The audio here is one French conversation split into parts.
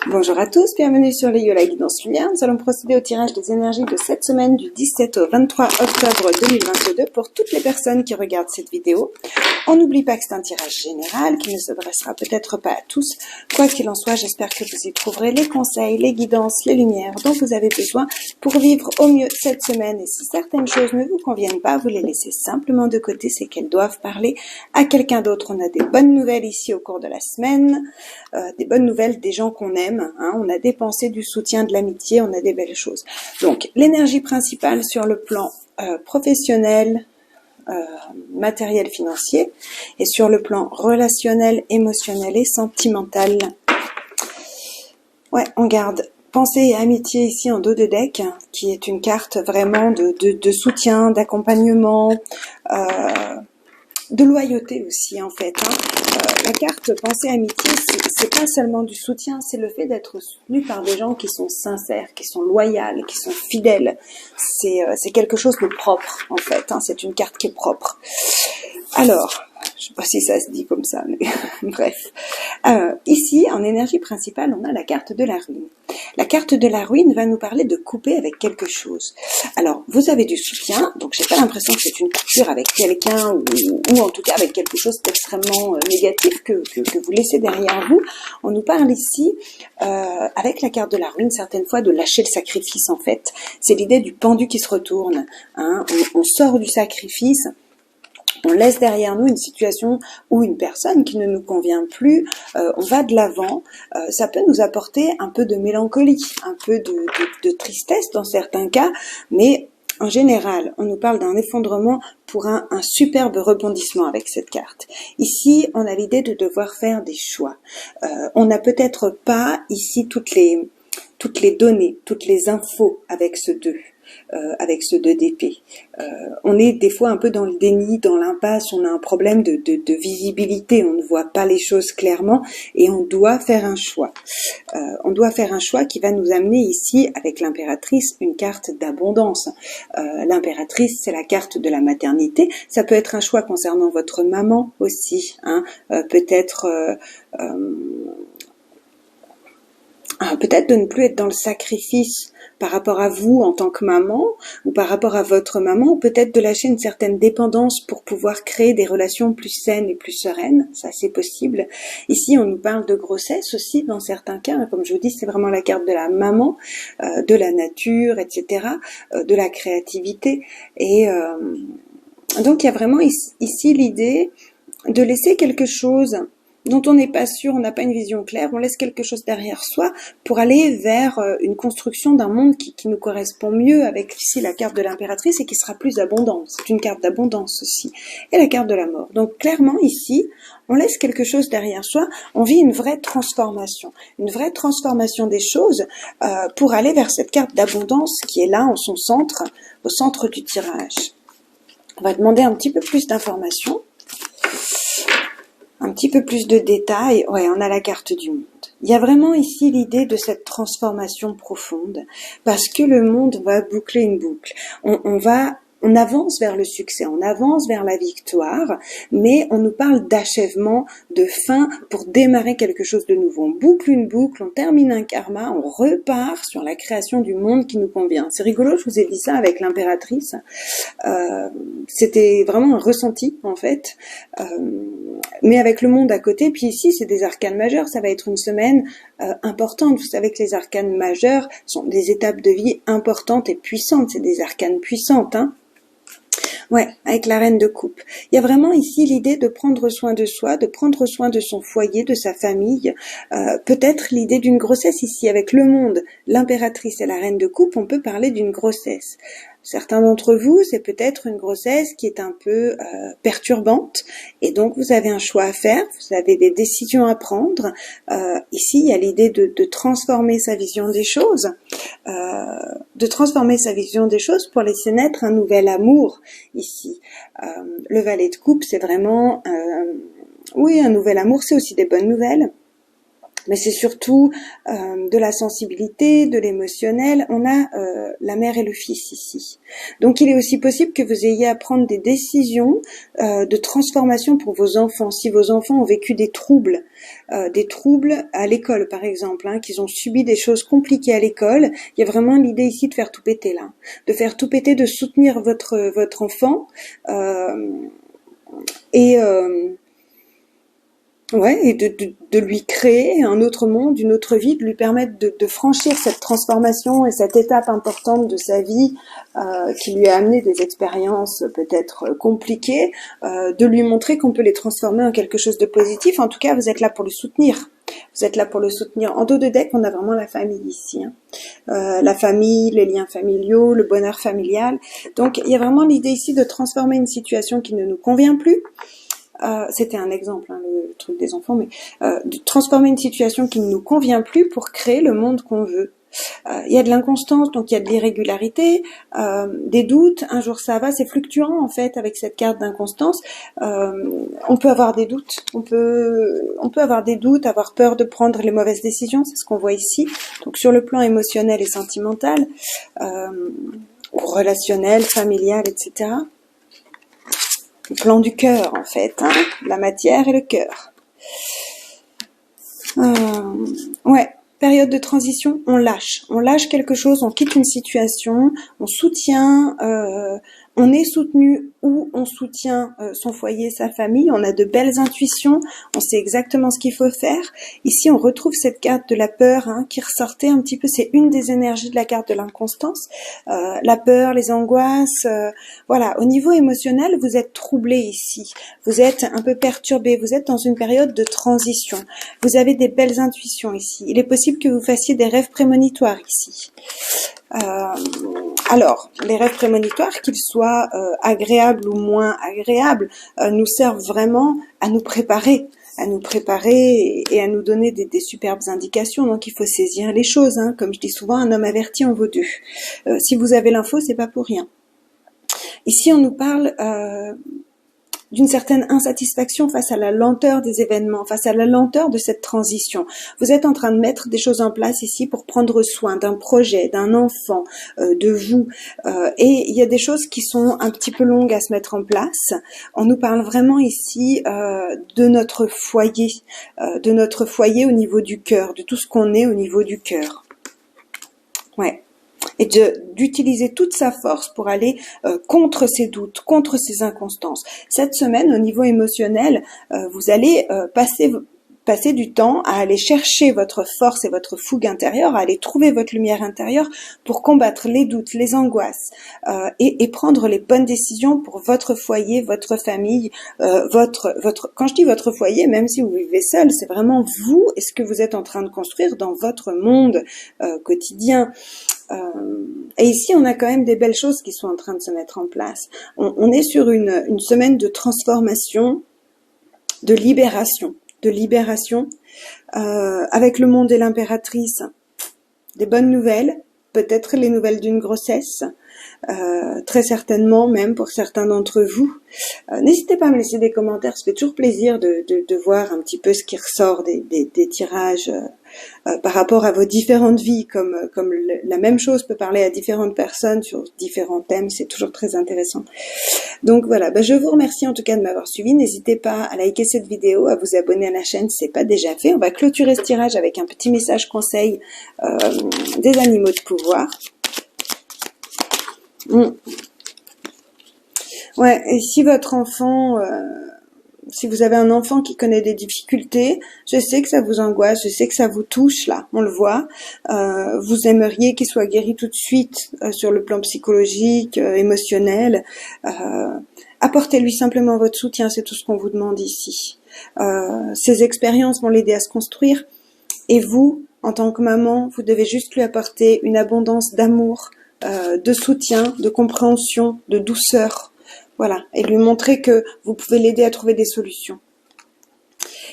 Bonjour à tous, bienvenue sur les Yola Guidance Lumière. Nous allons procéder au tirage des énergies de cette semaine du 17 au 23 octobre 2022 pour toutes les personnes qui regardent cette vidéo. On n'oublie pas que c'est un tirage général qui ne s'adressera peut-être pas à tous. Quoi qu'il en soit, j'espère que vous y trouverez les conseils, les guidances, les lumières dont vous avez besoin pour vivre au mieux cette semaine. Et si certaines choses ne vous conviennent pas, vous les laissez simplement de côté, c'est qu'elles doivent parler à quelqu'un d'autre. On a des bonnes nouvelles ici au cours de la semaine, des bonnes nouvelles des gens qu'on aime. On a des pensées du soutien, de l'amitié, on a des belles choses. Donc, l'énergie principale sur le plan professionnel, matériel, financier, et sur le plan relationnel, émotionnel et sentimental. Ouais, on garde pensée et amitié ici en dos de deck, qui est une carte vraiment de soutien, d'accompagnement, de loyauté aussi en fait. La carte pensée amitié, c'est pas seulement du soutien, c'est le fait d'être soutenu par des gens qui sont sincères, qui sont loyaux, qui sont fidèles. C'est quelque chose de propre en fait. C'est une carte qui est propre. Alors, je sais pas si ça se dit comme ça, mais bref. Ici, en énergie principale, on a la carte de la ruine. La carte de la ruine va nous parler de couper avec quelque chose. Alors, vous avez du soutien, donc j'ai pas l'impression que c'est une coupure avec quelqu'un ou en tout cas avec quelque chose d'extrêmement négatif que vous laissez derrière vous. On nous parle ici, avec la carte de la ruine, certaines fois de lâcher le sacrifice en fait. C'est l'idée du pendu qui se retourne. On sort du sacrifice. On laisse derrière nous une situation ou une personne qui ne nous convient plus, on va de l'avant, ça peut nous apporter un peu de mélancolie, un peu de tristesse dans certains cas, mais en général, on nous parle d'un effondrement pour un superbe rebondissement avec cette carte. Ici, on a l'idée de devoir faire des choix. On n'a peut-être pas ici toutes les données, toutes les infos avec ce 2. Avec ce 2 d'épée. On est des fois un peu dans le déni, dans l'impasse, on a un problème de visibilité, on ne voit pas les choses clairement et on doit faire un choix. On doit faire un choix qui va nous amener ici, avec l'impératrice, une carte d'abondance. L'impératrice, c'est la carte de la maternité. Ça peut être un choix concernant votre maman aussi. Peut-être de ne plus être dans le sacrifice par rapport à vous en tant que maman ou par rapport à votre maman, ou peut-être de lâcher une certaine dépendance pour pouvoir créer des relations plus saines et plus sereines, ça c'est possible. Ici on nous parle de grossesse aussi dans certains cas, comme je vous dis c'est vraiment la carte de la maman, de la nature, etc., de la créativité et donc il y a vraiment ici l'idée de laisser quelque chose dont on n'est pas sûr, on n'a pas une vision claire, on laisse quelque chose derrière soi pour aller vers une construction d'un monde qui nous correspond mieux avec ici la carte de l'impératrice et qui sera plus abondante. C'est une carte d'abondance aussi. Et la carte de la mort. Donc clairement ici, on laisse quelque chose derrière soi, on vit une vraie transformation des choses pour aller vers cette carte d'abondance qui est là en son centre, au centre du tirage. On va demander un petit peu plus d'informations. Un petit peu plus de détails, ouais, on a la carte du monde. Il y a vraiment ici l'idée de cette transformation profonde, parce que le monde va boucler une boucle. On avance vers le succès, on avance vers la victoire, mais on nous parle d'achèvement, de fin pour démarrer quelque chose de nouveau. On boucle une boucle, on termine un karma, on repart sur la création du monde qui nous convient. C'est rigolo, je vous ai dit ça avec l'impératrice. C'était vraiment un ressenti en fait, mais avec le monde à côté. Puis ici c'est des arcanes majeures, ça va être une semaine importante. Vous savez que les arcanes majeures sont des étapes de vie importantes et puissantes, c'est des arcanes puissantes, Ouais, avec la reine de coupe. Il y a vraiment ici l'idée de prendre soin de soi, de prendre soin de son foyer, de sa famille. Peut-être l'idée d'une grossesse ici avec le monde, l'impératrice et la reine de coupe, on peut parler d'une grossesse. Certains d'entre vous, c'est peut-être une grossesse qui est un peu perturbante et donc vous avez un choix à faire, vous avez des décisions à prendre. Ici, il y a l'idée de transformer sa vision des choses, pour laisser naître un nouvel amour ici. Le valet de coupe, c'est vraiment, oui, un nouvel amour, c'est aussi des bonnes nouvelles. Mais c'est surtout de la sensibilité, de l'émotionnel. On a la mère et le fils ici. Donc il est aussi possible que vous ayez à prendre des décisions de transformation pour vos enfants. Si vos enfants ont vécu des troubles à l'école par exemple, hein, qu'ils ont subi des choses compliquées à l'école, il y a vraiment l'idée ici de faire tout péter là. De faire tout péter, de soutenir votre enfant et et de lui créer un autre monde, une autre vie, de lui permettre de franchir cette transformation et cette étape importante de sa vie qui lui a amené des expériences peut-être compliquées, de lui montrer qu'on peut les transformer en quelque chose de positif. En tout cas, vous êtes là pour le soutenir. Vous êtes là pour le soutenir. En dos de deck, on a vraiment la famille ici. Hein. La famille, les liens familiaux, le bonheur familial. Donc, il y a vraiment l'idée ici de transformer une situation qui ne nous convient plus. C'était un exemple, hein, le truc des enfants, mais de transformer une situation qui ne nous convient plus pour créer le monde qu'on veut. Il y a de l'inconstance, donc il y a de l'irrégularité, des doutes. Un jour ça va, c'est fluctuant en fait avec cette carte d'inconstance. On peut avoir des doutes, on peut avoir des doutes, avoir peur de prendre les mauvaises décisions, c'est ce qu'on voit ici. Donc sur le plan émotionnel et sentimental, ou relationnel, familial, etc. Le plan du cœur, en fait, hein, la matière et le cœur. Ouais, période de transition, on lâche quelque chose, on quitte une situation, on soutient, on est soutenu ou on soutient son foyer, sa famille, on a de belles intuitions, on sait exactement ce qu'il faut faire. Ici, on retrouve cette carte de la peur hein, qui ressortait un petit peu, c'est une des énergies de la carte de l'inconstance, la peur, les angoisses, voilà. Au niveau émotionnel, vous êtes troublé ici, vous êtes un peu perturbé, vous êtes dans une période de transition, vous avez des belles intuitions ici. Il est possible que vous fassiez des rêves prémonitoires ici. Alors, les rêves prémonitoires, qu'ils soient agréables ou moins agréables, nous servent vraiment à nous préparer et à nous donner des superbes indications. Donc, il faut saisir les choses. Hein. Comme je dis souvent, un homme averti en vaut deux. Si vous avez l'info, c'est pas pour rien. Ici, on nous parle d'une certaine insatisfaction face à la lenteur des événements, face à la lenteur de cette transition. Vous êtes en train de mettre des choses en place ici pour prendre soin d'un projet, d'un enfant, de vous. Et il y a des choses qui sont un petit peu longues à se mettre en place. On nous parle vraiment ici de notre foyer au niveau du cœur, de tout ce qu'on est au niveau du cœur. Ouais. Et d'utiliser toute sa force pour aller contre ses doutes, contre ses inconstances. Cette semaine, au niveau émotionnel, vous allez passer du temps à aller chercher votre force et votre fougue intérieure, à aller trouver votre lumière intérieure pour combattre les doutes, les angoisses et prendre les bonnes décisions pour votre foyer, votre famille, quand je dis votre foyer, même si vous vivez seul, c'est vraiment vous et ce que vous êtes en train de construire dans votre monde quotidien. Et ici, on a quand même des belles choses qui sont en train de se mettre en place. On est sur une semaine de transformation, de libération, avec le monde et l'impératrice. Des bonnes nouvelles, peut-être les nouvelles d'une grossesse, très certainement même pour certains d'entre vous. N'hésitez pas à me laisser des commentaires, ça fait toujours plaisir de voir un petit peu ce qui ressort des tirages par rapport à vos différentes vies, comme la même chose peut parler à différentes personnes sur différents thèmes, c'est toujours très intéressant. Donc voilà, je vous remercie en tout cas de m'avoir suivi, n'hésitez pas à liker cette vidéo, à vous abonner à la chaîne si ce n'est pas déjà fait. On va clôturer ce tirage avec un petit message conseil des animaux de pouvoir. Ouais, et si votre enfant... si vous avez un enfant qui connaît des difficultés, je sais que ça vous angoisse, je sais que ça vous touche, là, on le voit. Vous aimeriez qu'il soit guéri tout de suite sur le plan psychologique, émotionnel. Apportez-lui simplement votre soutien, c'est tout ce qu'on vous demande ici. Ces expériences vont l'aider à se construire. Et vous, en tant que maman, vous devez juste lui apporter une abondance d'amour, de soutien, de compréhension, de douceur. Voilà, et lui montrer que vous pouvez l'aider à trouver des solutions.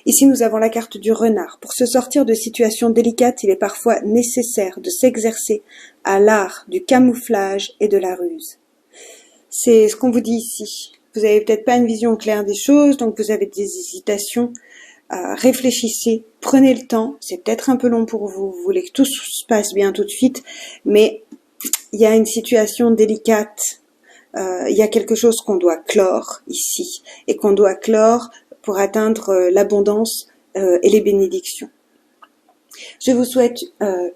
Ici, nous avons la carte du renard. Pour se sortir de situations délicates, il est parfois nécessaire de s'exercer à l'art du camouflage et de la ruse. C'est ce qu'on vous dit ici. Vous avez peut-être pas une vision claire des choses, donc vous avez des hésitations. réfléchissez, prenez le temps. C'est peut-être un peu long pour vous, vous voulez que tout se passe bien tout de suite, mais il y a une situation délicate. Il y a quelque chose qu'on doit clore ici et qu'on doit clore pour atteindre l'abondance et les bénédictions. Je vous souhaite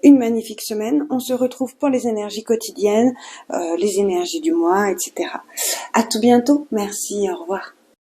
une magnifique semaine. On se retrouve pour les énergies quotidiennes, les énergies du mois, etc. À tout bientôt. Merci, au revoir.